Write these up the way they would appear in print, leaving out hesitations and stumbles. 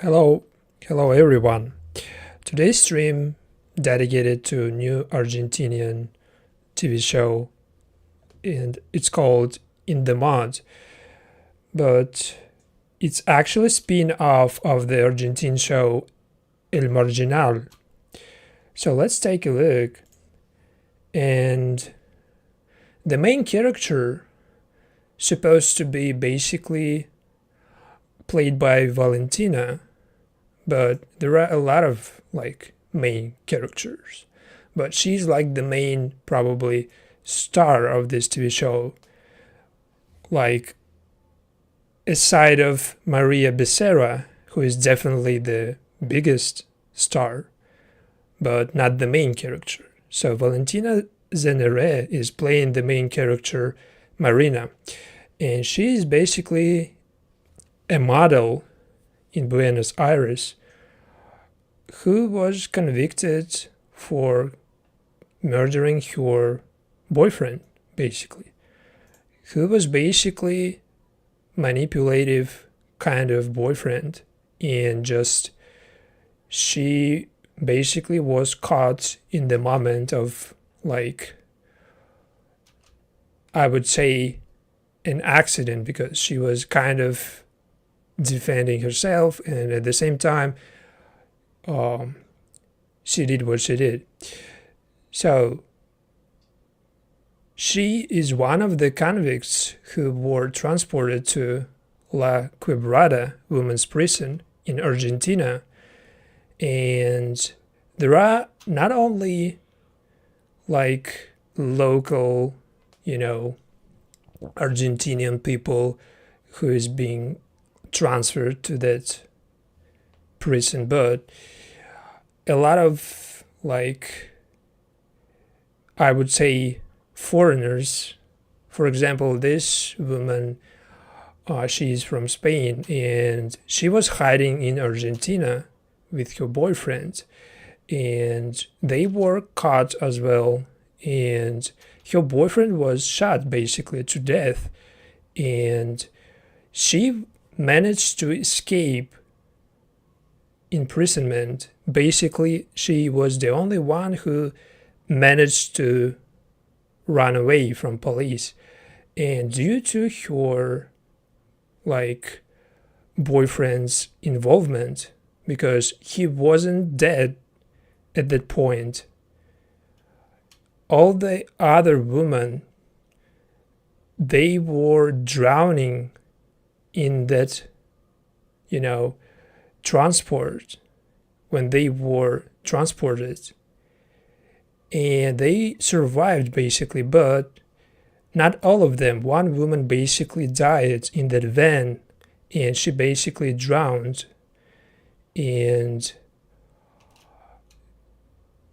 Hello, hello everyone. Today's stream dedicated to new Argentinian TV show, and it's called In the Mud, but it's actually a spin-off of the Argentine show El Marginal. So let's take a look. And the main character supposed to be basically played by Valentina, but there are a lot of main characters, but she's like the main probably star of this TV show, like aside of Maria Becerra, who is definitely the biggest star but not the main character. So Valentina Zenere is playing the main character Marina, and she is basically a model in Buenos Aires who was convicted for murdering her boyfriend, basically, who was basically manipulative kind of boyfriend, and just she basically was caught in the moment of, like, I would say an accident, because she was kind of defending herself, and at the same time she did what she did. So she is one of the convicts who were transported to La Quebrada women's prison in Argentina. And there are not only like local, Argentinian people who is being transferred to that prison, but a lot of, like, I would say foreigners. For example, this woman, she is from Spain, and she was hiding in Argentina with her boyfriend, and they were caught as well, and her boyfriend was shot basically to death, and she managed to escape imprisonment. Basically, she was the only one who managed to run away from police, and due to her boyfriend's involvement, because he wasn't dead at that point, all the other women, they were drowning in that transport when they were transported, and they survived basically, but not all of them. One woman basically died in that van, and she basically drowned, and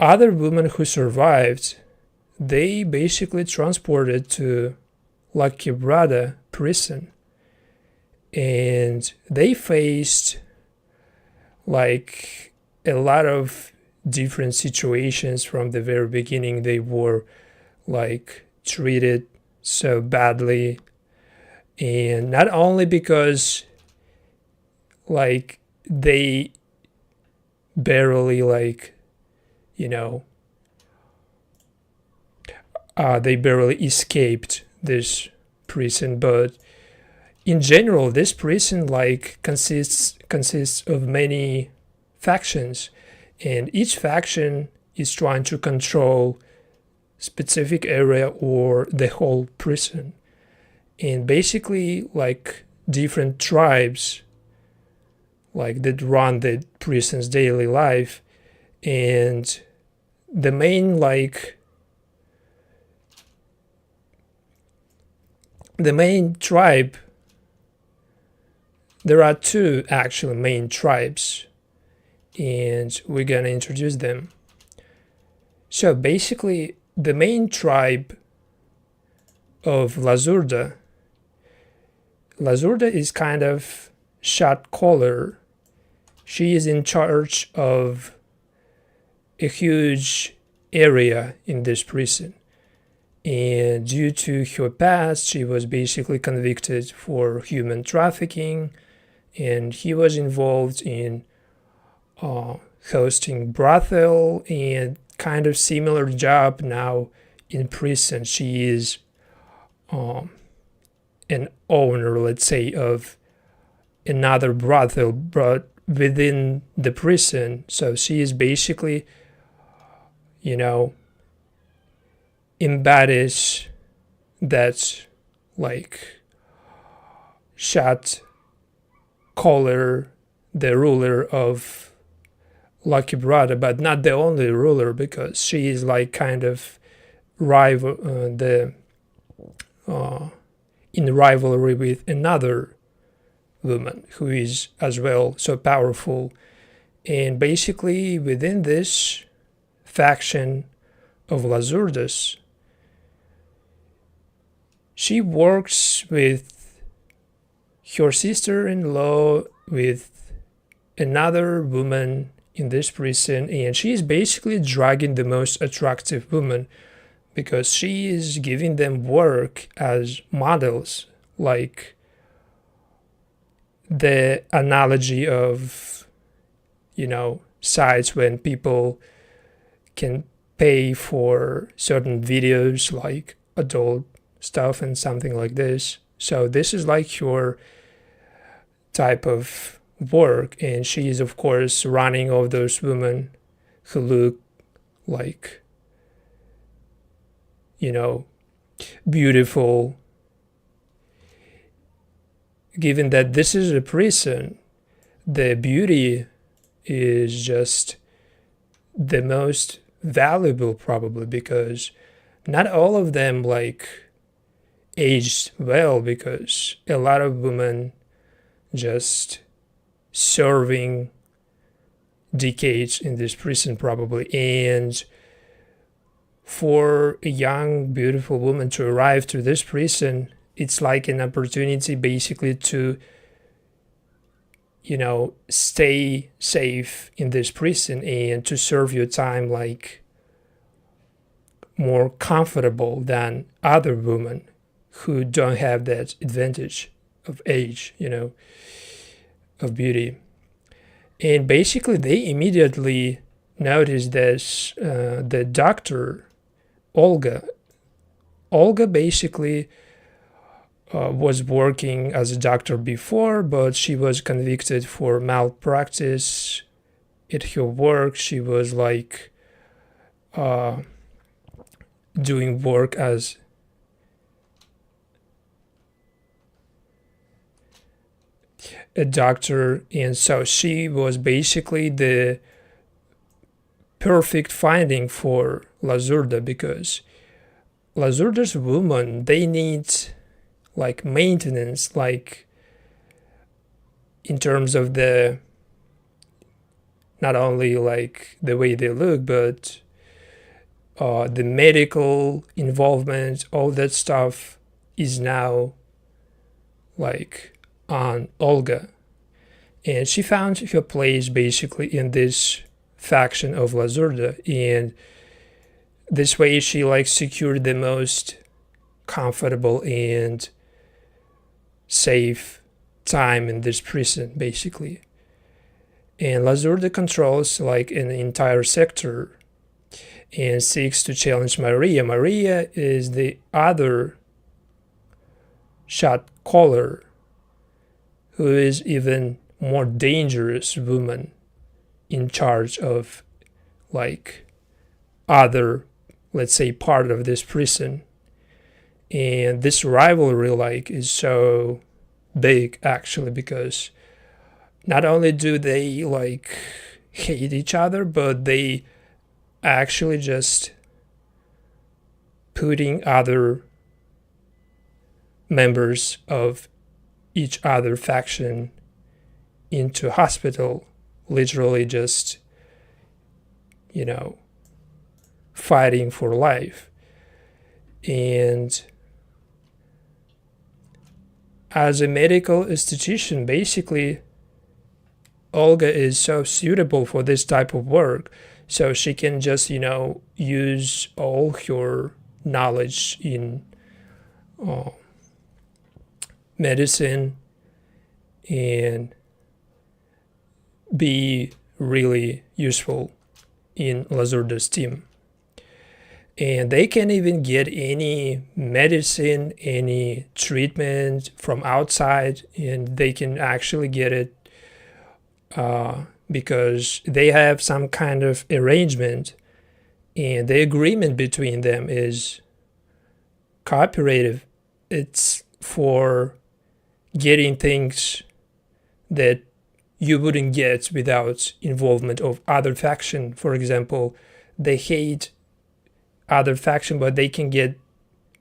other women who survived, they basically transported to La Quebrada prison, and they faced like a lot of different situations from the very beginning. They were like treated so badly, and not only because like they barely they barely escaped this prison, but in general this prison consists of many factions, and each faction is trying to control specific area or the whole prison, and basically like different tribes that run the prison's daily life. And the main tribe, there are two actually main tribes, and we're gonna introduce them. So basically the main tribe of La Zurda is kind of shot caller. She is in charge of a huge area in this prison, and due to her past, she was basically convicted for human trafficking and he was involved in hosting brothel and kind of similar job now in prison. She is an owner, let's say, of another brothel, but within the prison. So she is basically, embodies that like shot caller, the ruler of Quebrada, but not the only ruler, because she is like kind of rival, in rivalry with another woman who is as well so powerful. And basically within this faction of Las Zurdas, she works with her sister-in-law, with another woman in this prison, and she is basically dragging the most attractive woman because she is giving them work as models, like the analogy of, sites when people can pay for certain videos like adult stuff and something like this. So this is like your type of work, and she is of course running all those women who look like, beautiful. Given that this is a prison, the beauty is just the most valuable probably, because not all of them like aged well, because a lot of women just serving decades in this prison probably. And for a young beautiful woman to arrive to this prison, it's like an opportunity basically to stay safe in this prison and to serve your time like more comfortable than other women who don't have that advantage of age, of beauty. And basically they immediately noticed this, the doctor Olga basically was working as a doctor before, but she was convicted for malpractice at her work. She was like doing work as a doctor, and so she was basically the perfect finding for La Zurda, because La Zurda's women, they need like maintenance, like in terms of the not only like the way they look, but the medical involvement, all that stuff is now like on Olga. And she found her place basically in this faction of La Zurda, and this way she like secured the most comfortable and safe time in this prison basically. And La Zurda controls like an entire sector and seeks to challenge Maria. Maria is the other shot caller, who is even more dangerous woman in charge of like other, let's say, part of this prison. And this rivalry like is so big actually, because not only do they like hate each other, but they actually just putting other members of each other faction into hospital, literally just fighting for life. And as a medical institution, basically Olga is so suitable for this type of work, so she can just use all her knowledge in medicine and be really useful in Zurda's team. And they can't even get any medicine, any treatment from outside, and they can actually get it because they have some kind of arrangement, and the agreement between them is cooperative. It's for getting things that you wouldn't get without involvement of other faction. For example, they hate other faction, but they can get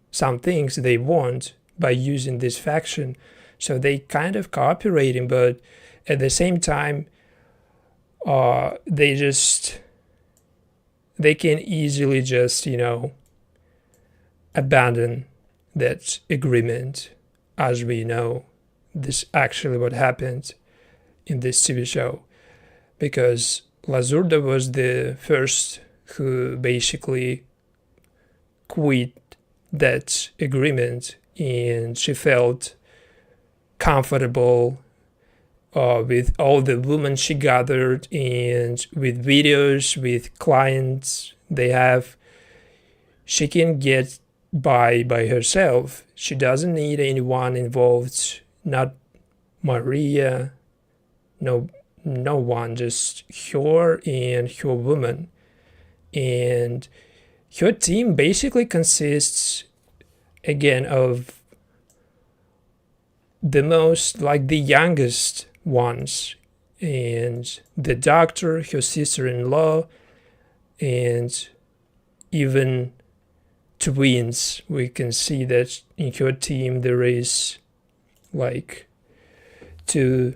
some things they want by using this faction. So they kind of cooperating, but at the same time, they can easily just, abandon that agreement. As we know, this actually what happened in this TV show, because Zurda was the first who basically quit that agreement, and she felt comfortable with all the women she gathered and with videos, with clients they have. She can get by herself. She doesn't need anyone involved, not Maria, no one, just her and her woman. And her team basically consists again of the youngest ones, and the doctor, her sister-in-law, and even twins. We can see that in her team there is like 2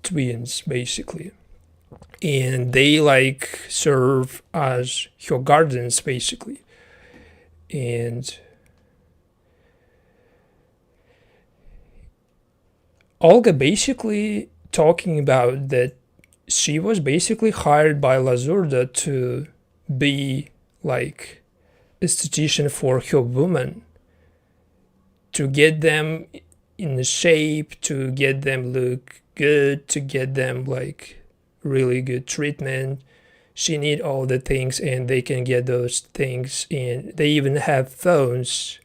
twins basically, and they serve as her guardians basically. And Olga basically talking about that she was basically hired by Zurda to be like esthetician for her women, to get them in shape, to get them look good, to get them like really good treatment. She need all the things, and they can get those things. And they even have phones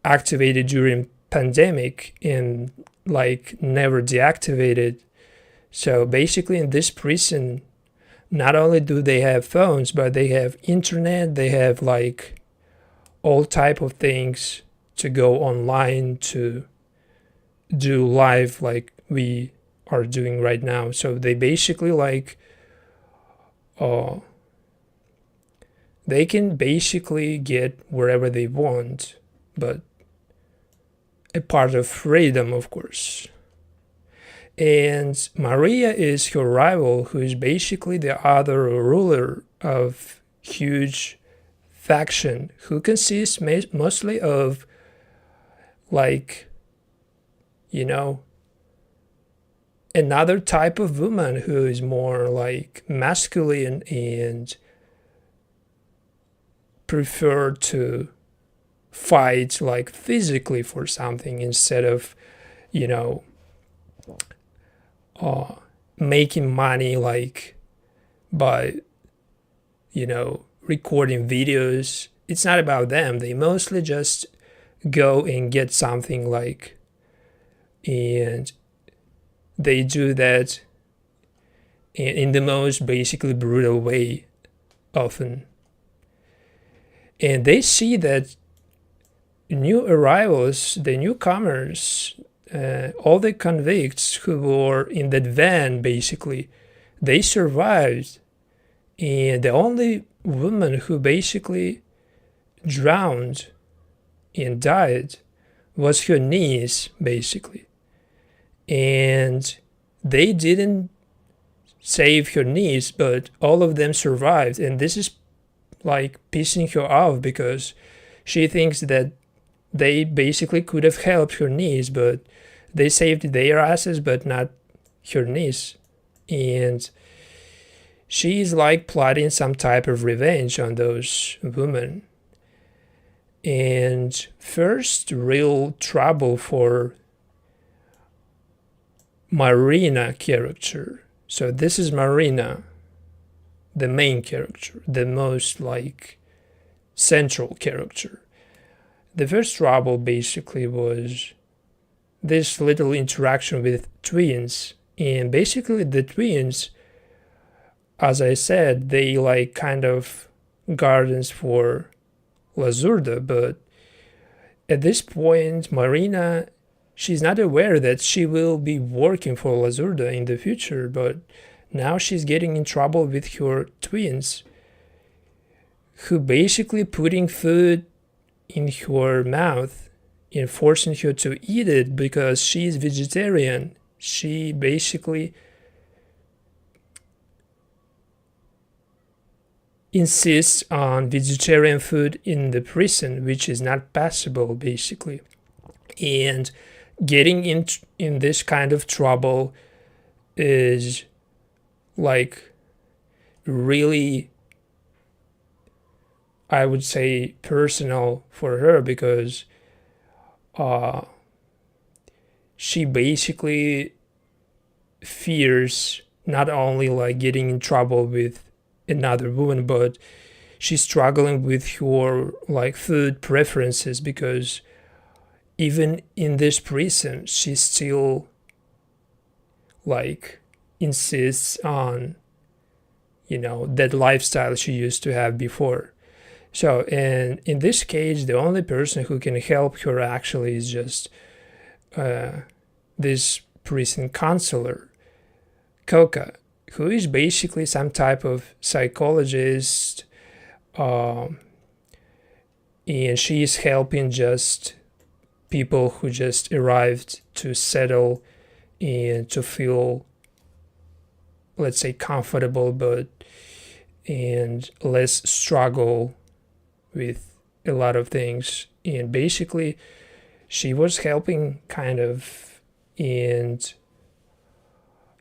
activated during pandemic and never deactivated. So basically in this prison, not only do they have phones, but they have internet, they have all type of things to go online, to do live like we are doing right now. So they basically they can basically get wherever they want, but a part of freedom, of course. And Maria is her rival, who is basically the other ruler of huge faction, who consists mostly of another type of woman who is more masculine and prefer to fight physically for something instead of making money by recording videos. It's not about them. They mostly just go and get something and they do that in the most basically brutal way often. And they see that new arrivals, the newcomers, all the convicts who were in that van, basically, they survived. And the only woman who basically drowned and died was her niece, basically. And they didn't save her niece, but all of them survived. And this is pissing her off, because she thinks that they basically could have helped her niece, but they saved their asses, but not her niece. And she's plotting some type of revenge on those women. And first real trouble for Marina character. So this is Marina, the main character, the most like central character. The first trouble basically was this little interaction with twins, and basically the twins, as I said, they like kind of gardens for La Zurda, but at this point Marina, she's not aware that she will be working for La Zurda in the future, but now she's getting in trouble with her twins, who basically putting food in her mouth and forcing her to eat it because she's vegetarian. She basically insists on vegetarian food in the prison, which is not possible basically. And getting in this kind of trouble is like really, I would say, personal for her, because she basically fears not only like getting in trouble with another woman, but she's struggling with her like food preferences, because even in this prison she still like insists on, you know, that lifestyle she used to have before. So, and in this case, the only person who can help her actually is just this prison counselor, Coca, who is basically some type of psychologist, and she is helping just people who just arrived to settle and to feel, let's say, comfortable, but and less struggle with a lot of things. And basically she was helping kind of, and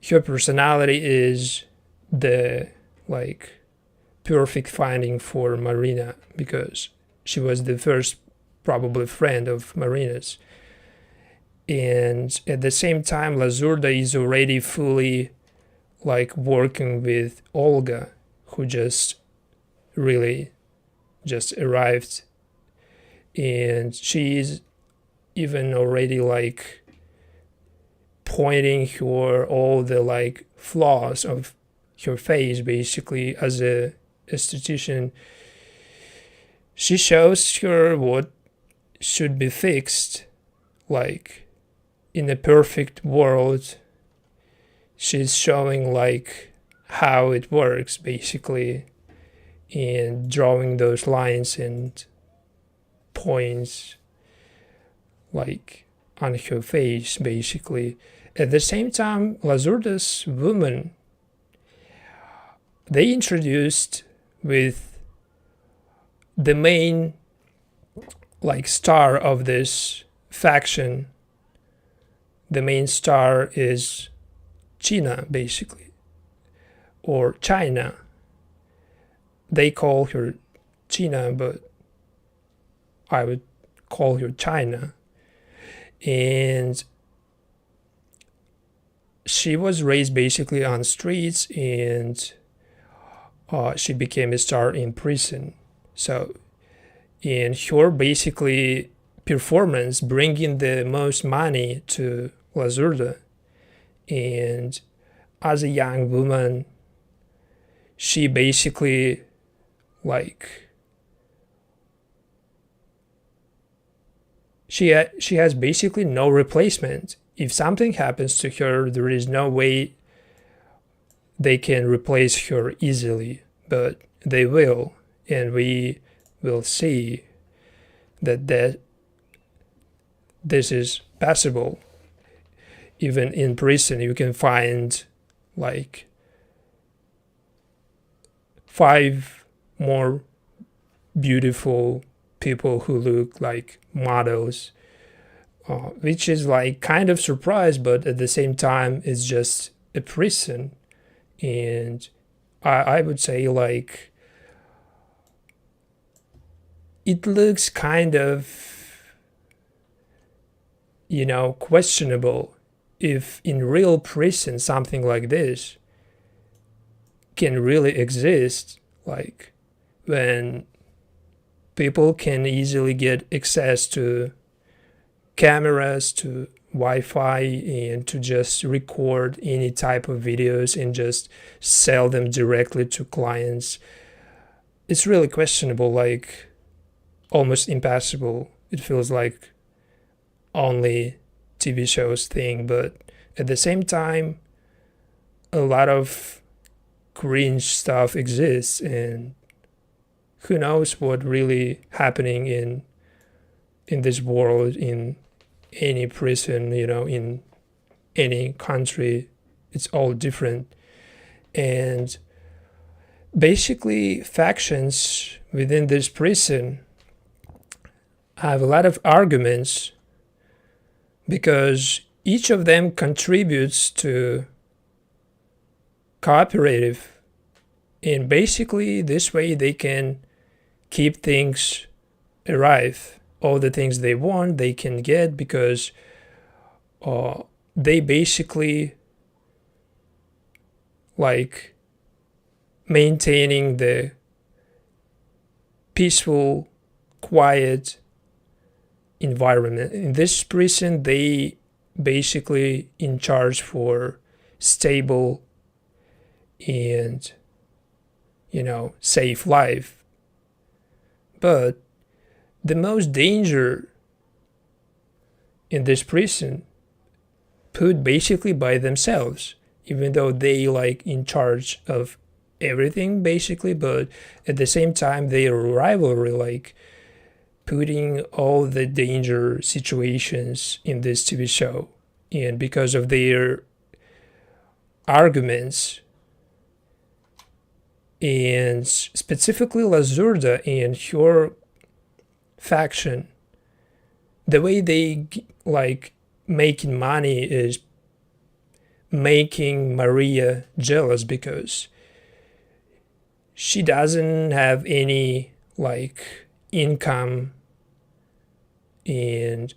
her personality is the like perfect finding for Marina, because she was the first probably friend of Marina's. And at the same time, La Zurda is already fully like working with Olga, who just really just arrived, and she is even already like pointing her all the like flaws of her face. Basically, as a esthetician, she shows her what should be fixed. Like in a perfect world, she's showing like how it works basically, and drawing those lines and points like on her face basically. At the same time, La Zurda's woman, they introduced with the main like star of this faction. The main star is China basically, or China. They call her China, but I would call her China. And she was raised basically on streets, and she became a star in prison. So, and her basically performance bringing the most money to La Zurda. And as a young woman, she basically like she has basically no replacement. If something happens to her, there is no way they can replace her easily, but they will, and we will see that this is possible. Even in prison, you can find like 5 more beautiful people who look like models, which is like kind of surprise, but at the same time it's just a prison. And I would say like it looks kind of, you know, questionable if in real prison something like this can really exist, like when people can easily get access to cameras, to Wi-Fi, and to just record any type of videos and just sell them directly to clients. It's really questionable, like almost impossible. It feels like only TV shows thing, but at the same time, a lot of cringe stuff exists, and who knows what really happening in this world, in any prison, in any country. It's all different. And basically, factions within this prison have a lot of arguments because each of them contributes to cooperative, and basically this way they can keep things alive. All the things they want they can get because they basically like maintaining the peaceful, quiet environment. In this prison, they basically in charge for stable and safe life. But the most danger in this prison put basically by themselves, even though they like in charge of everything basically, but at the same time their rivalry like putting all the danger situations in this TV show. And because of their arguments, and specifically La Zurda and her faction, the way they like making money is making Maria jealous because she doesn't have any like income, and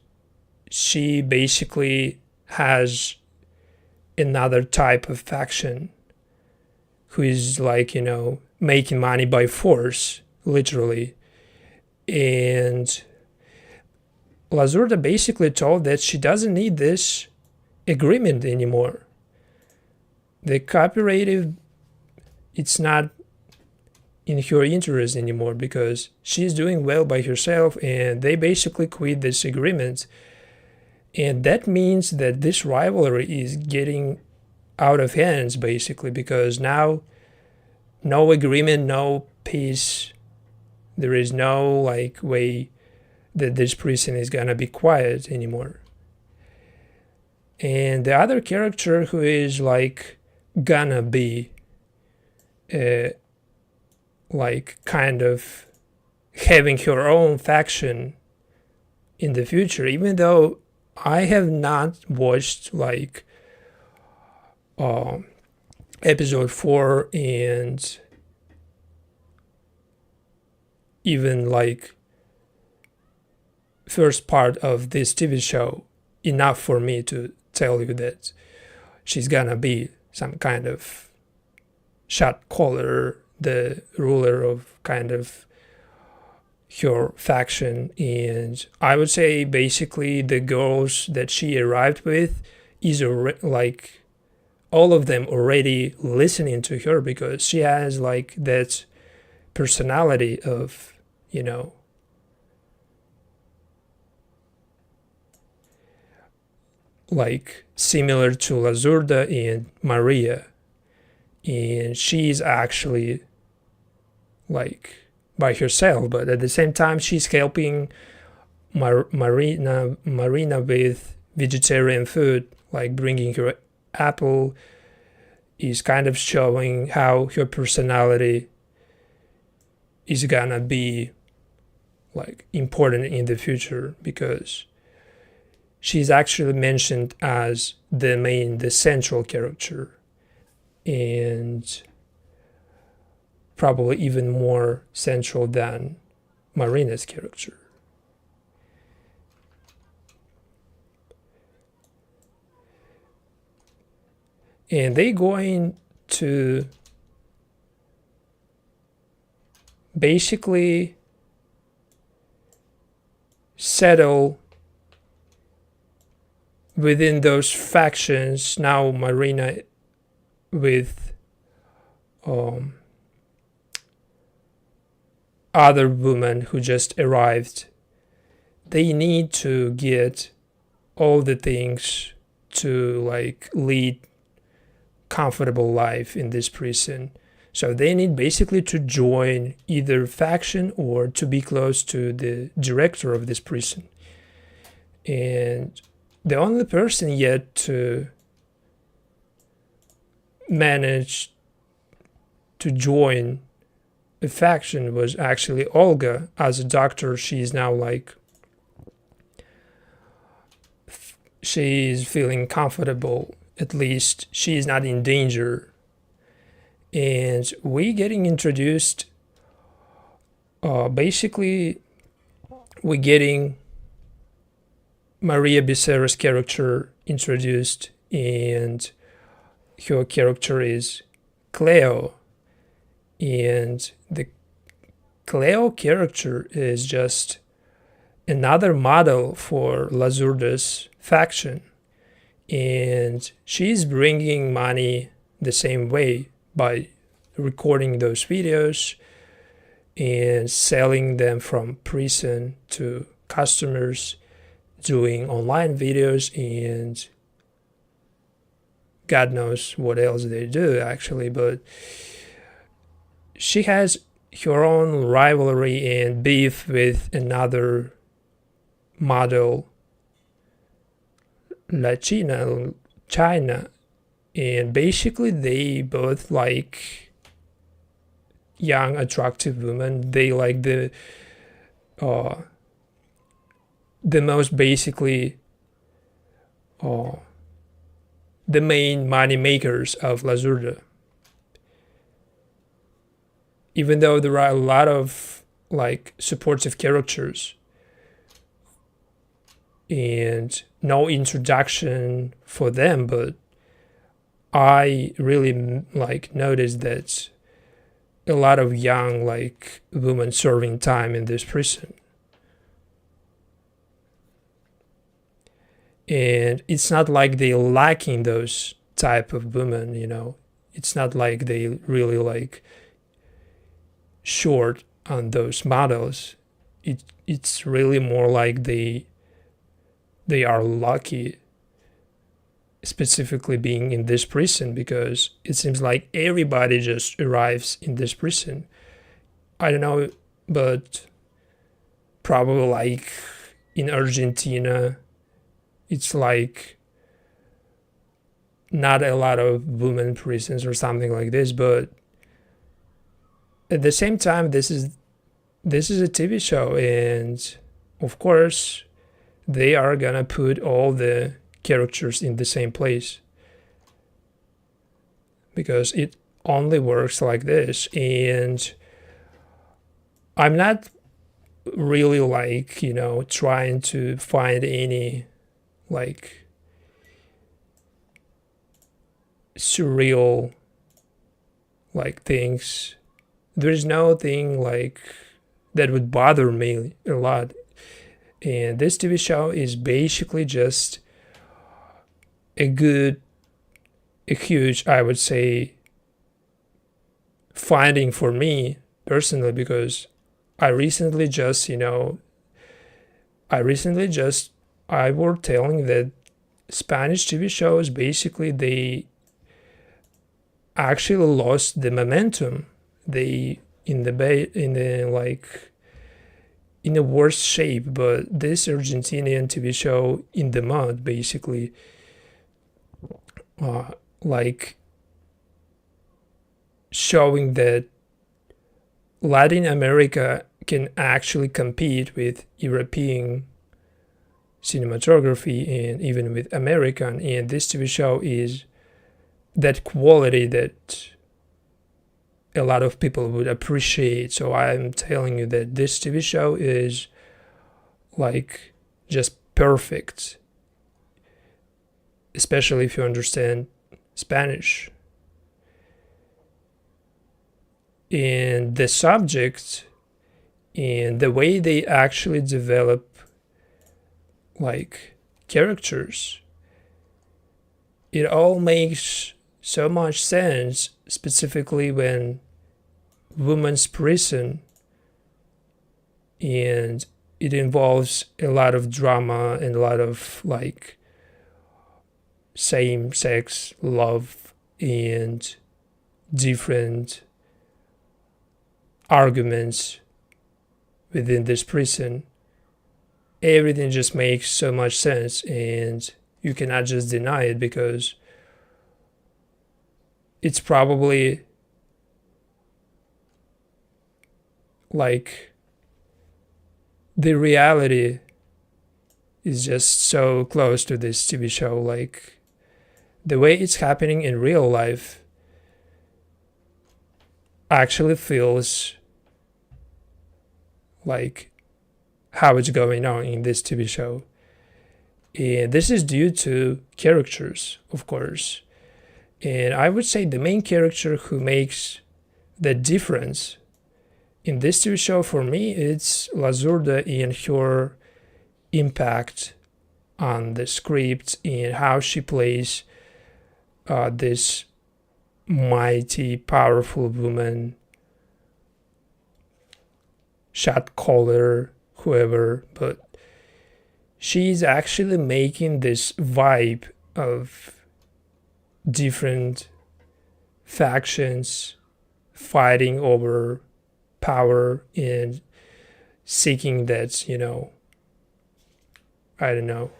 she basically has another type of faction who is like making money by force, literally. And La Zurda basically told that she doesn't need this agreement anymore. The cooperative, it's not in her interest anymore because she's doing well by herself, and they basically quit this agreement. And that means that this rivalry is getting out of hands basically, because now no agreement, no peace. There is no like way that this prison is gonna be quiet anymore. And the other character who is like gonna be like kind of having her own faction in the future, even though I have not watched like episode 4 and even like first part of this TV show enough for me to tell you that she's gonna be some kind of shot caller, the ruler of kind of her faction. And I would say basically the girls that she arrived with is like all of them already listening to her because she has like that personality of like similar to La Zurda and Maria, and she's actually like by herself, but at the same time she's helping Marina with vegetarian food, like bringing her apple, is kind of showing how her personality is gonna be like important in the future, because she's actually mentioned as the central character, and probably even more central than Marina's character. And they going to basically settle within those factions. Now Marina with other women who just arrived, they need to get all the things to like lead comfortable life in this prison. So they need basically to join either faction or to be close to the director of this prison. And the only person yet to manage to join a faction was actually Olga. As a doctor, she's now like, she's feeling comfortable. At least she's not in danger. And we getting introduced, basically we're getting Maria Becerra's character introduced, and her character is Cleo. And the Cleo character is just another model for La Zurda's faction. And she's bringing money the same way by recording those videos and selling them from prison to customers, doing online videos, and God knows what else they do actually. But she has her own rivalry and beef with another model, China, and basically they both like young attractive women. They like the most basically the main money makers of La Zurda. Even though there are a lot of like supportive characters and no introduction for them, but I really like noticed that a lot of young like women serving time in this prison. And it's not like they lacking those type of women, you know. It's not like they really like short on those models. It's really more like they are lucky specifically being in this prison, because it seems like everybody just arrives in this prison. I don't know, but probably like in Argentina, it's like not a lot of women prisons or something like this. But at the same time, this is a TV show, and of course they are gonna put all the characters in the same place, because it only works like this. And I'm not really like, you know, trying to find any like surreal like things. There's no thing like that would bother me a lot. And this TV show is basically just a huge, I would say, finding for me personally, because I recently just, I were telling that Spanish TV shows, basically, they actually lost the momentum. They in the worst shape. But this Argentinian TV show, In the Mud, basically, like showing that Latin America can actually compete with European cinematography and even with American. And this TV show is that quality that a lot of people would appreciate. So I'm telling you that this TV show is like just perfect, especially if you understand Spanish. and the subject and the way they actually develop like characters, it all makes so much sense, specifically when women's prison, and it involves a lot of drama and a lot of like same-sex love and different arguments within this prison. Everything just makes so much sense, and you cannot just deny it, because it's probably like the reality is just so close to this TV show. Like the way it's happening in real life actually feels like how it's going on in this TV show. And this is due to characters, of course. And I would say the main character who makes the difference in this TV show for me, it's Zurda and her impact on the script and how she plays this mighty, powerful woman, shot caller, whoever, but she's actually making this vibe of different factions fighting over power and seeking that, I don't know,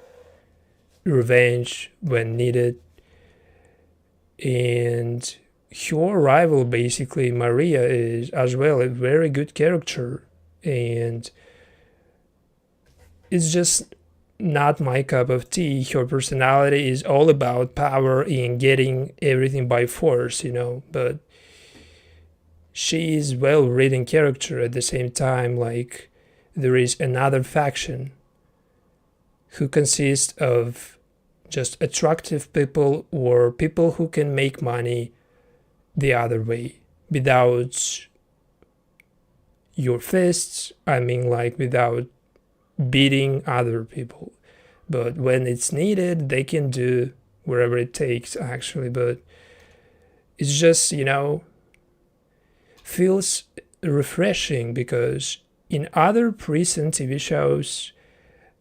revenge when needed. And her rival, basically, Maria, is as well a very good character. And it's just not my cup of tea. Her personality is all about power and getting everything by force, but she is well-written character at the same time. Like there is another faction who consists of just attractive people or people who can make money the other way without your fists. I mean, like without beating other people. But when it's needed, they can do wherever it takes, actually. But it's just, feels refreshing, because in other prison TV shows,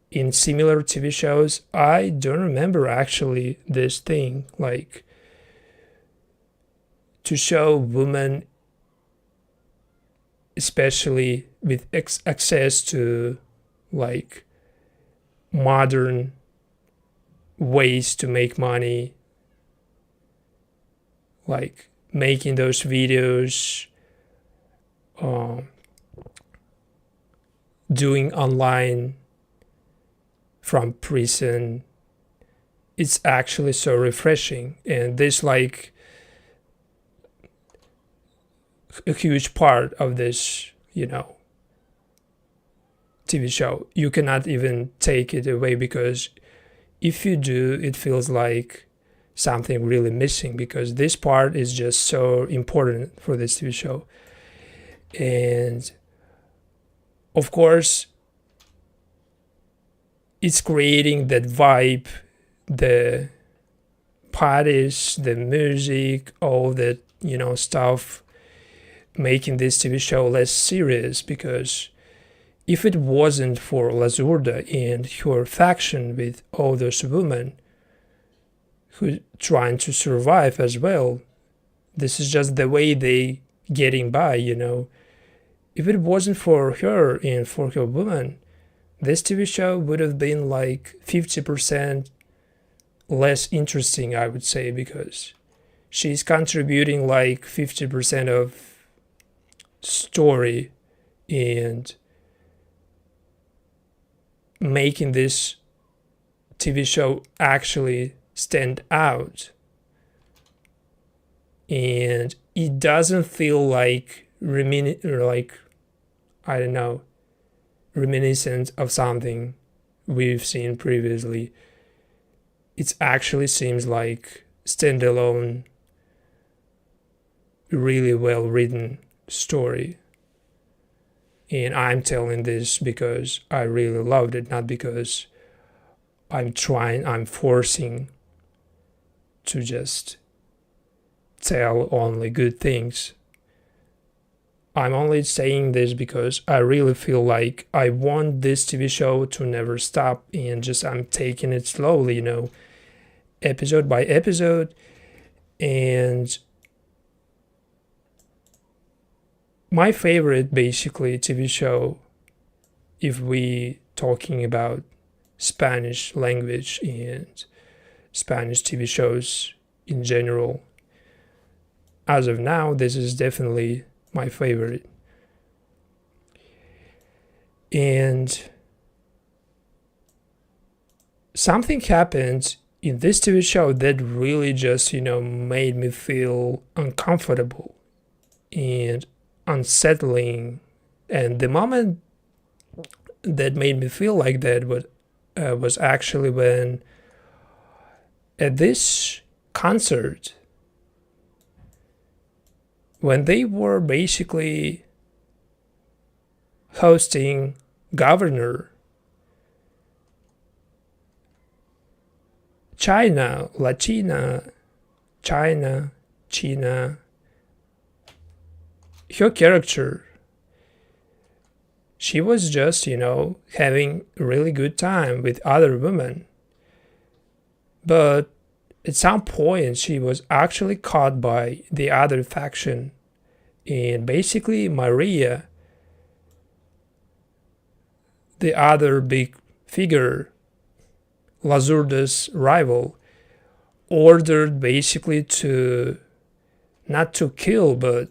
in similar TV shows, I don't remember actually this thing, like to show women, especially with access to like modern ways to make money, like making those videos, doing online from prison. It's actually so refreshing, and this like a huge part of this, TV show. You cannot even take it away, because if you do, it feels like something really missing, because this part is just so important for this TV show. And of course, it's creating that vibe, the parties, the music, all that, stuff, making this TV show less serious. Because if it wasn't for Zurda and her faction with all those women who trying to survive as well, this is just the way they getting by, If it wasn't for her and for her woman, this TV show would have been like 50% less interesting, I would say, because she's contributing like 50% of story and making this TV show actually stand out. And it doesn't feel like reminiscent of something we've seen previously. It actually seems like standalone, really well written story. And I'm telling this because I really loved it, not because I'm forcing to just tell only good things. I'm only saying this because I really feel like I want this TV show to never stop, and just I'm taking it slowly, episode by episode. And my favorite basically TV show, if we talking about Spanish language and Spanish TV shows in general, as of now, this is definitely my favorite. And something happened in this TV show that really just, made me feel uncomfortable and unsettling. And the moment that made me feel like that was actually when at this concert, when they were basically hosting Governor China, her character, she was just, having a really good time with other women. But at some point, she was actually caught by the other faction. And basically, Maria, the other big figure, Zurda's rival, ordered basically to not to kill, but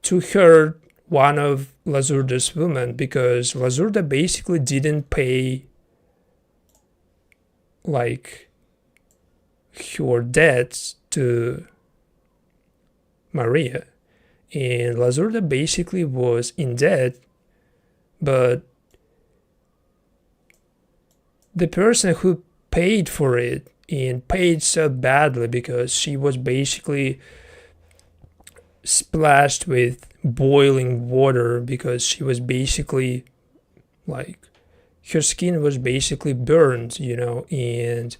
to hurt one of Zurda's women, because Zurda basically didn't pay like her debts to Maria, and Zurda basically was in debt, but the person who paid for it, and paid so badly because she was basically splashed with boiling water, because she was basically like, her skin was basically burned, and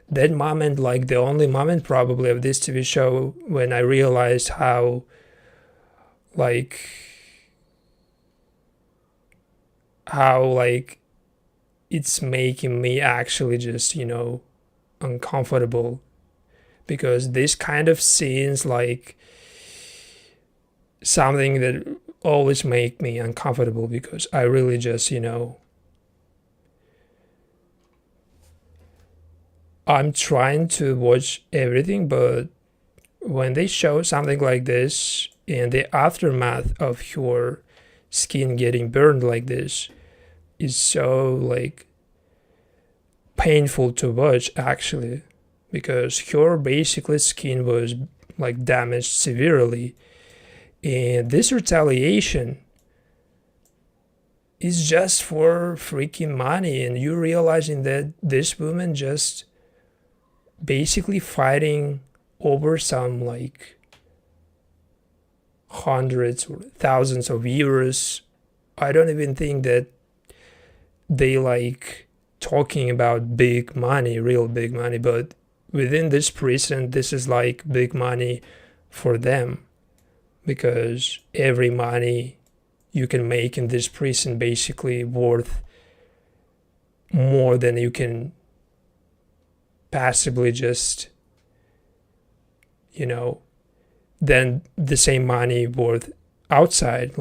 that moment, like the only moment probably of this TV show, when I realized how it's making me actually just, uncomfortable, because this kind of scenes like something that always make me uncomfortable, because I really just, I'm trying to watch everything, but when they show something like this and the aftermath of your skin getting burned like this is so painful to watch, actually, because her basically skin was damaged severely, and this retaliation is just for freaking money, and you realizing that this woman just basically fighting over some hundreds or thousands of euros. I don't even think that they talking about big money, real big money, but within this prison, this is big money for them, because every money you can make in this prison basically worth more than you can passively just, than the same money worth outside,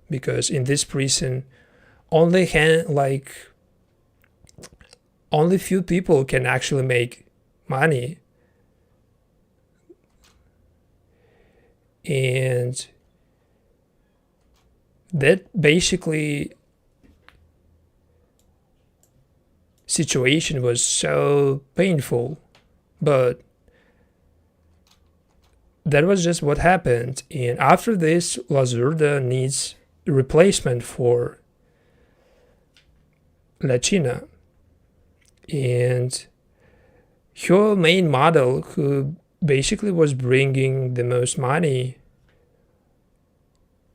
because in this prison only few people can actually make money. And that basically situation was so painful, but that was just what happened. And after this, Zurda needs a replacement for China, and her main model, who basically was bringing the most money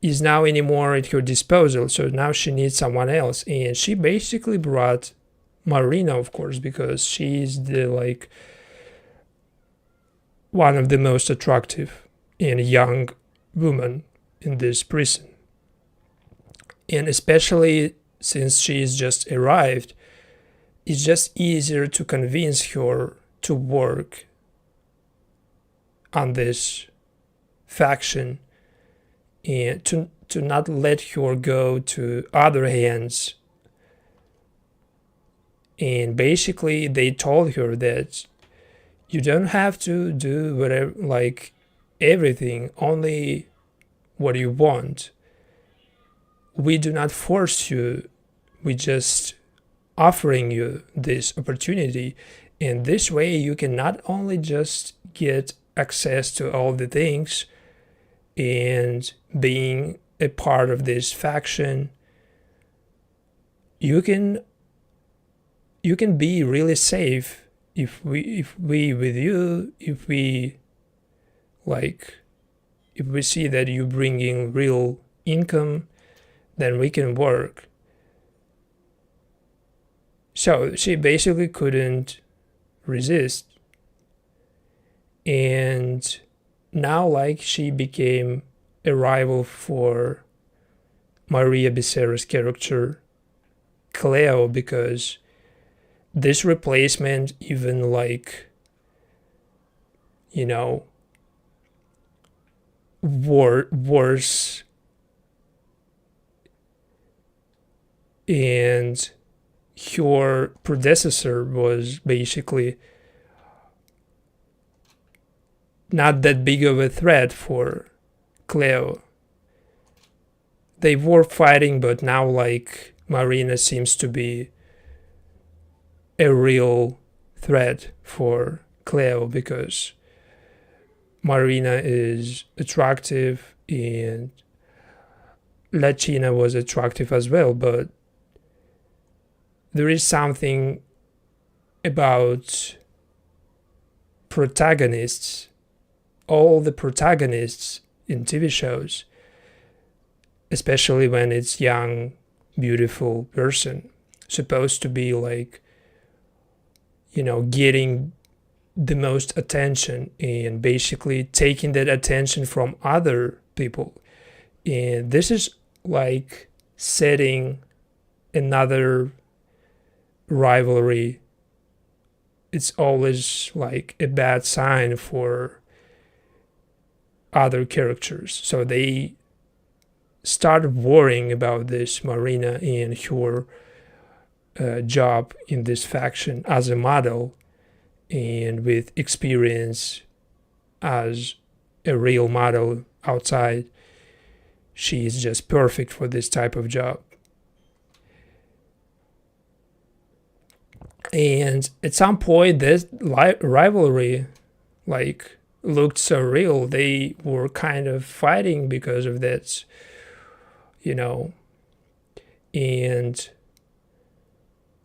is now anymore at her disposal. So now she needs someone else, and she basically brought Marina, of course, because she's the like one of the most attractive and young women in this prison. And especially since she's just arrived, it's just easier to convince her to work on this faction and to not let her go to other hands. And basically they told her that you don't have to do whatever, like everything, only what you want. We do not force you, we just offering you this opportunity, and this way you can not only just get access to all the things and being a part of this faction, you can be really safe if we with you, if we see that you bringing real income, then we can work. So she basically couldn't resist, and now like she became a rival for Maria Becerra's character Cleo, because this replacement even like, you know, worse, and her predecessor was basically not that big of a threat for Cleo. They were fighting, but now like Marina seems to be a real threat for Cleo, because Marina is attractive and Latina was attractive as well, but there is something about protagonists, all the protagonists in TV shows, especially when it's young, beautiful person, supposed to be like, you know, getting the most attention and basically taking that attention from other people. And this is like setting another rivalry. It's always like a bad sign for other characters. So they started worrying about this Marina and her job in this faction as a model, and with experience as a real model outside, she is just perfect for this type of job. And at some point this rivalry like looked so real. They were kind of fighting because of that, you know, and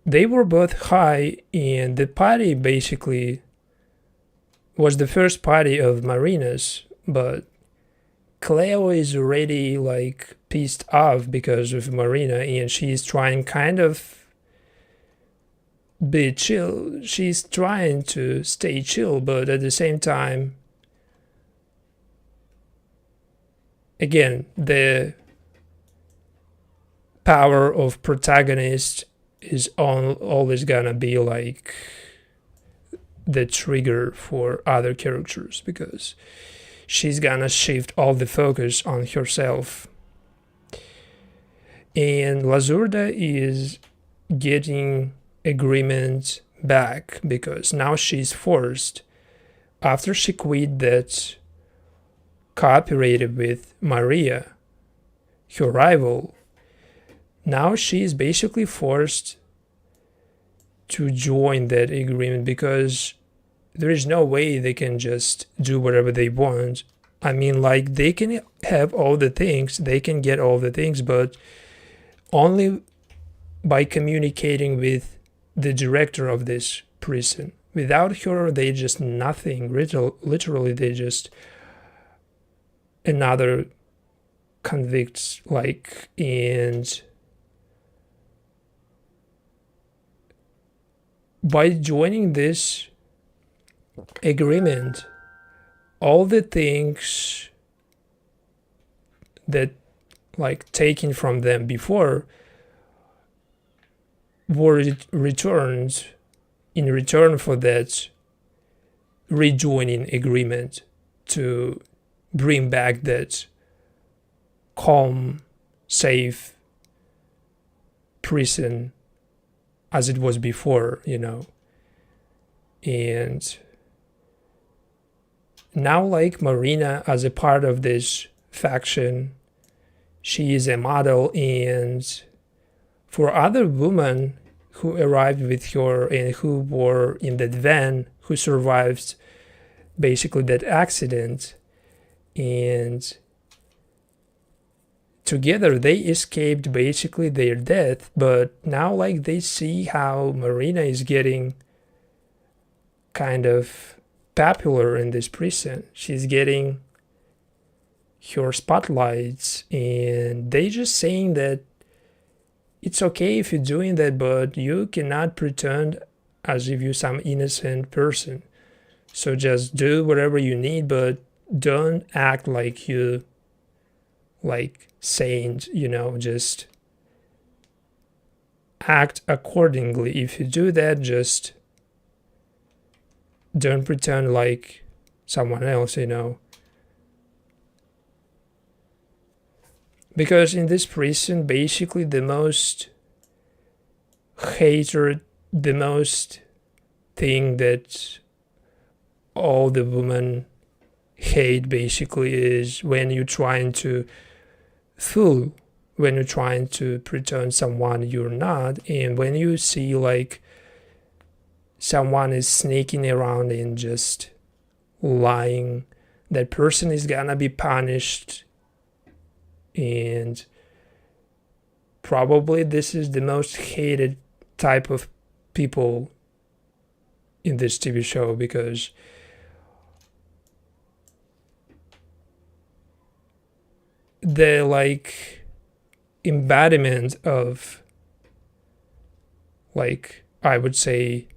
they were both high, and the party basically was the first party of Marina's, but Cleo is already like pissed off because of Marina, and she's trying kind of be chill. She's trying to stay chill, but at the same time, again, the power of protagonist is always gonna be like the trigger for other characters, because she's gonna shift all the focus on herself. And Zurda is getting agreement back because now she's forced, after she quit that cooperated with Maria, her rival, now she's basically forced to join that agreement, because there is no way they can just do whatever they want. I mean, like, they can have all the things, they can get all the things, but only by communicating with the director of this prison, Without her, they just nothing. Literally, they just another convict, like, and by joining this agreement, all the things that like taken from them before were returned in return for that rejoining agreement to bring back that calm, safe prison as it was before, And now, like, Marina, as a part of this faction, she is a model, and for other women who arrived with her and who were in that van, who survived basically that accident, and together they escaped basically their death, but now like they see how Marina is getting kind of popular in this prison. She's getting her spotlights, and they just saying that it's okay if you're doing that, but you cannot pretend as if you're some innocent person. So just do whatever you need, but don't act like you like saint, just act accordingly. If you do that, just don't pretend like someone else, Because in this prison, basically the most hated, the most thing that all the women hate basically is when you're trying to fool, when you're trying to pretend someone you're not, and when you see like someone is sneaking around and just lying, that person is gonna be punished. And probably this is the most hated type of people in this TV show, because the like embodiment of, like, I would say,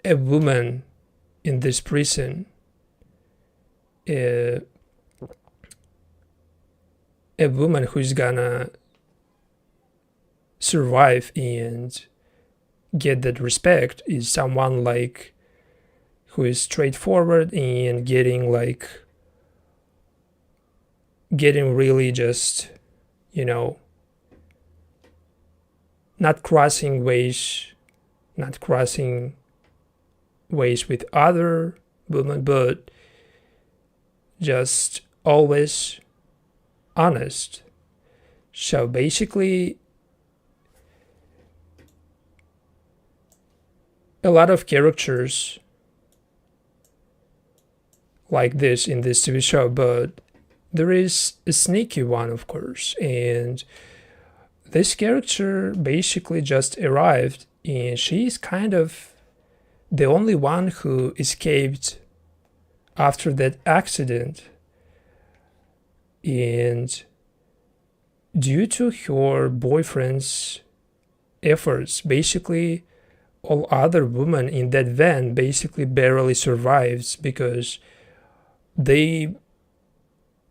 a woman in this prison, a woman who's gonna survive and get that respect is someone like who is straightforward and getting really just, not crossing ways with other women, but just always honest. So basically, a lot of characters like this in this TV show, but there is a sneaky one, of course, and this character basically just arrived, and she's kind of the only one who escaped after that accident. And due to her boyfriend's efforts, basically all other women in that van basically barely survives, because they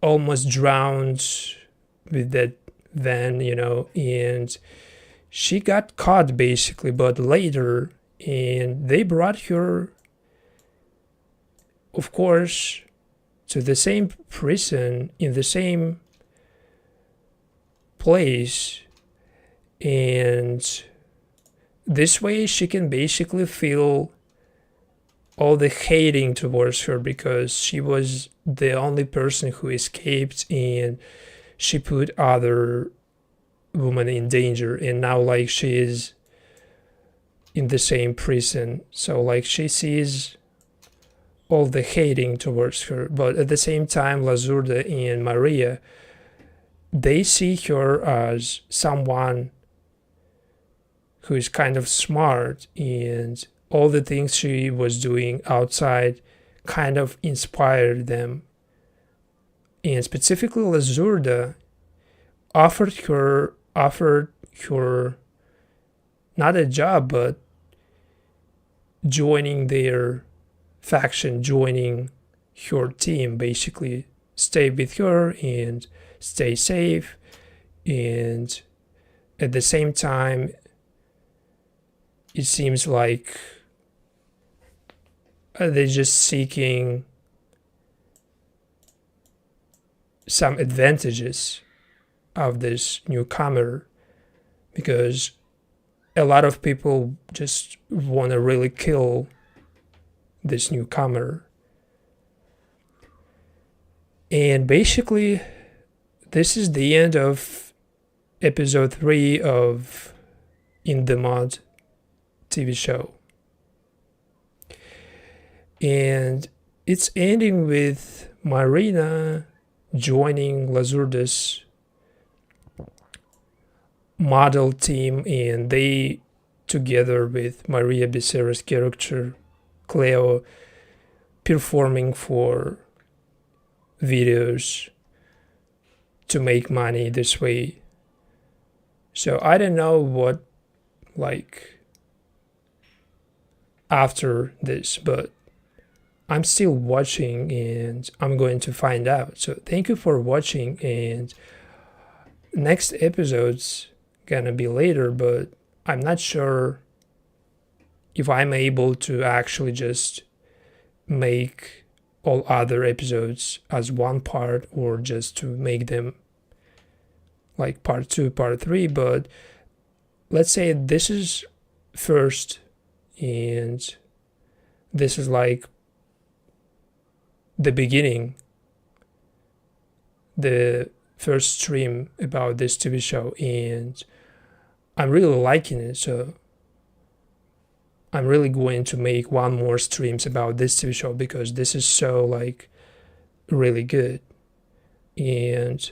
almost drowned with that van, and she got caught basically, but later, and they brought her, of course, to the same prison in the same place, and this way she can basically feel all the hating towards her, because she was the only person who escaped and she put other women in danger, and now like she is in the same prison, so like she sees all the hating towards her. But at the same time, Zurda and Maria, they see her as someone who is kind of smart and all the things she was doing outside kind of inspired them. And specifically, Zurda offered her not a job, but joining their faction, joining her team, basically stay with her and stay safe. And at the same time, it seems like they're just seeking some advantages of this newcomer, because a lot of people just want to really kill this newcomer. And basically, this is the end of episode 3 of In the Mod TV show. And it's ending with Marina joining Zurda's model team, and they, together with Maria Becerra's character Cleo, performing for videos to make money this way. So I don't know what, like, after this, but I'm still watching and I'm going to find out. So thank you for watching, and next episode's gonna be later, but I'm not sure if I'm able to actually just make all other episodes as one part, or just to make them like part 2, part 3. But let's say this is first, and this is like the beginning, the first stream about this TV show, and I'm really liking it. So I'm really going to make one more streams about this TV show, because this is so, like, really good, and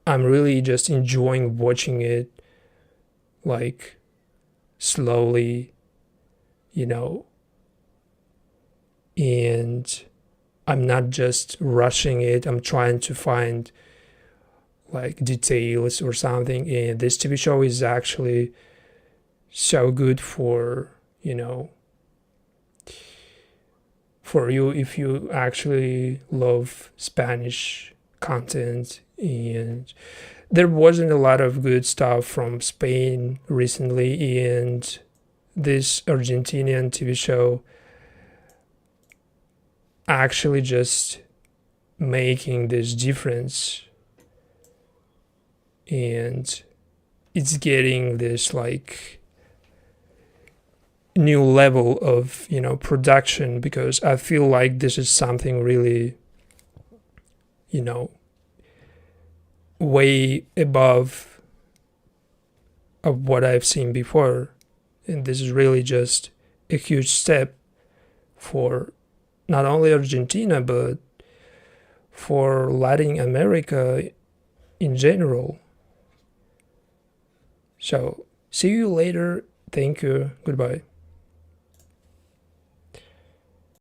I'm really just enjoying watching it, like, slowly, and I'm not just rushing it. I'm trying to find, like, details or something, and this TV show is actually so good for for you if you actually love Spanish content. And there wasn't a lot of good stuff from Spain recently, and this Argentinian TV show actually just making this difference, and it's getting this, like, new level of production, because I feel like this is something really way above of what I've seen before. And this is really just a huge step for not only Argentina, but for Latin America in general. So see you later. Thank you. Goodbye.